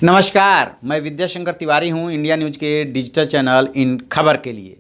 नमस्कार, मैं विद्याशंकर तिवारी हूं इंडिया न्यूज़ के डिजिटल चैनल इन खबर के लिए।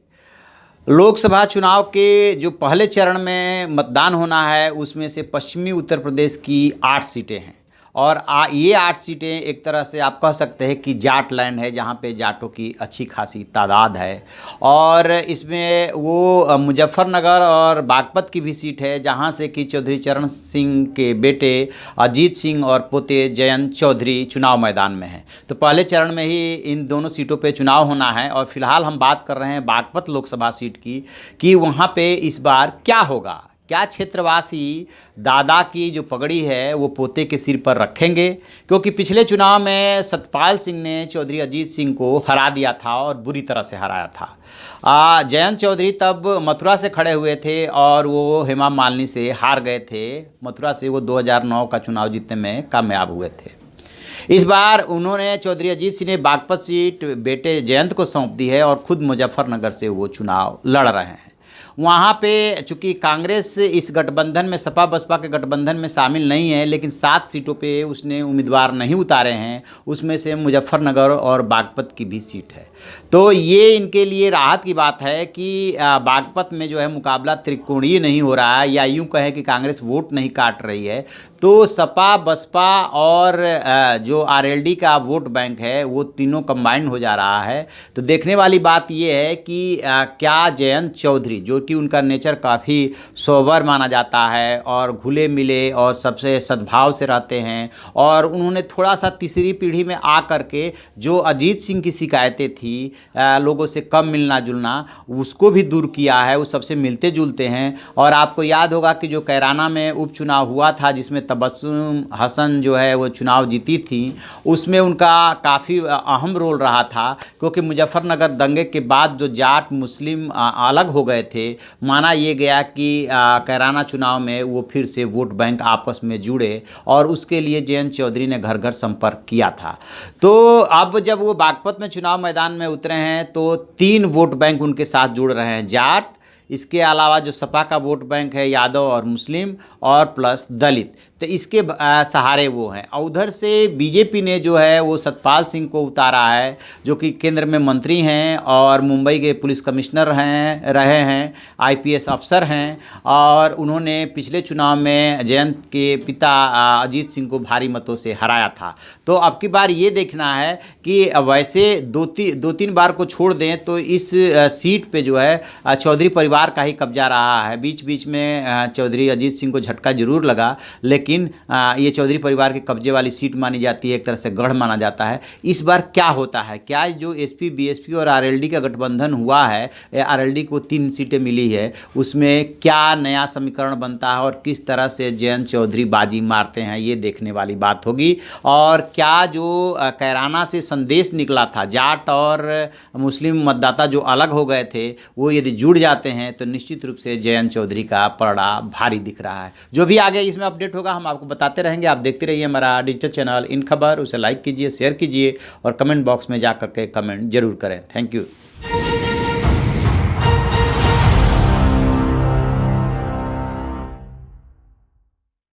लोकसभा चुनाव के जो पहले चरण में मतदान होना है उसमें से पश्चिमी उत्तर प्रदेश की 8 सीटें हैं और ये 8 सीटें एक तरह से आप कह सकते हैं कि जाट लैंड है, जहाँ पे जाटों की अच्छी खासी तादाद है। और इसमें वो मुजफ्फरनगर और बागपत की भी सीट है, जहाँ से कि चौधरी चरण सिंह के बेटे अजीत सिंह और पोते जयंत चौधरी चुनाव मैदान में हैं। तो पहले चरण में ही इन दोनों सीटों पे चुनाव होना है और फिलहाल हम बात कर रहे हैं बागपत लोकसभा सीट की कि वहाँ पे इस बार क्या होगा। क्या क्षेत्रवासी दादा की जो पगड़ी है वो पोते के सिर पर रखेंगे, क्योंकि पिछले चुनाव में सतपाल सिंह ने चौधरी अजीत सिंह को हरा दिया था और बुरी तरह से हराया था। जयंत चौधरी तब मथुरा से खड़े हुए थे और वो हेमा मालिनी से हार गए थे। मथुरा से वो 2009 का चुनाव जीतने में कामयाब हुए थे। इस बार उन्होंने चौधरी अजीत सिंह ने बागपत सीट बेटे जयंत को सौंप दी है और खुद मुजफ्फरनगर से वो चुनाव लड़ रहे हैं। वहाँ पे चूँकि कांग्रेस इस गठबंधन में, सपा बसपा के गठबंधन में शामिल नहीं है, लेकिन 7 सीटों पे उसने उम्मीदवार नहीं उतारे हैं। उसमें से मुजफ्फरनगर और बागपत की भी सीट है। तो ये इनके लिए राहत की बात है कि बागपत में जो है मुकाबला त्रिकोणीय नहीं हो रहा है, या यूँ कहें कि कांग्रेस वोट नहीं काट रही है। तो सपा बसपा और जो आरएलडी का वोट बैंक है वो तीनों कंबाइंड हो जा रहा है। तो देखने वाली बात ये है कि क्या जयंत चौधरी, जो कि उनका नेचर काफ़ी सोबर माना जाता है और घुले मिले और सबसे सद्भाव से रहते हैं, और उन्होंने थोड़ा सा तीसरी पीढ़ी में आ करके जो अजीत सिंह की शिकायतें थी, लोगों से कम मिलना जुलना, उसको भी दूर किया है। वो सबसे मिलते जुलते हैं। और आपको याद होगा कि जो कैराना में उपचुनाव हुआ था जिसमें तबस्सुम हसन जो है वो चुनाव जीती थी, उसमें उनका काफ़ी अहम रोल रहा था, क्योंकि मुजफ्फरनगर दंगे के बाद जो जाट मुस्लिम अलग हो गए थे, माना ये गया कि कैराना चुनाव में वो फिर से वोट बैंक आपस में जुड़े और उसके लिए जयंत चौधरी ने घर घर संपर्क किया था। तो अब जब वो बागपत में चुनाव मैदान में उतरे हैं तो 3 वोट बैंक उनके साथ जुड़ रहे हैं, जाट, इसके अलावा जो सपा का वोट बैंक है यादव और मुस्लिम, और प्लस दलित। तो इसके सहारे वो हैं। और उधर से बीजेपी ने जो है वो सतपाल सिंह को उतारा है, जो कि केंद्र में मंत्री हैं और मुंबई के पुलिस कमिश्नर रहे हैं, आईपीएस अफसर हैं, और उन्होंने पिछले चुनाव में जयंत के पिता अजीत सिंह को भारी मतों से हराया था। तो अब की बार ये देखना है कि वैसे दो तीन बार को छोड़ दें तो इस सीट पे जो है चौधरी परिवार का ही कब्जा रहा है। बीच बीच में चौधरी अजीत सिंह को झटका जरूर लगा, लेकिन ये चौधरी परिवार के कब्जे वाली सीट मानी जाती है, एक तरह से गढ़ माना जाता है। इस बार क्या होता है, क्या जो एसपी बीएसपी और आरएलडी का गठबंधन हुआ है, आरएलडी को 3 सीटें मिली है, उसमें क्या नया समीकरण बनता है और किस तरह से जयंत चौधरी बाजी मारते हैं, ये देखने वाली बात होगी। और क्या जो कैराना से संदेश निकला था, जाट और मुस्लिम मतदाता जो अलग हो गए थे वो यदि जुड़ जाते हैं तो निश्चित रूप से जयंत चौधरी का पलड़ा भारी दिख रहा है। जो भी आगे इसमें अपडेट होगा हम आपको बताते रहेंगे। आप देखते रहिए हमारा डिजिटल चैनल इन खबर, उसे लाइक कीजिए, शेयर कीजिए और कमेंट बॉक्स में जा करके कमेंट जरूर करें। Thank you.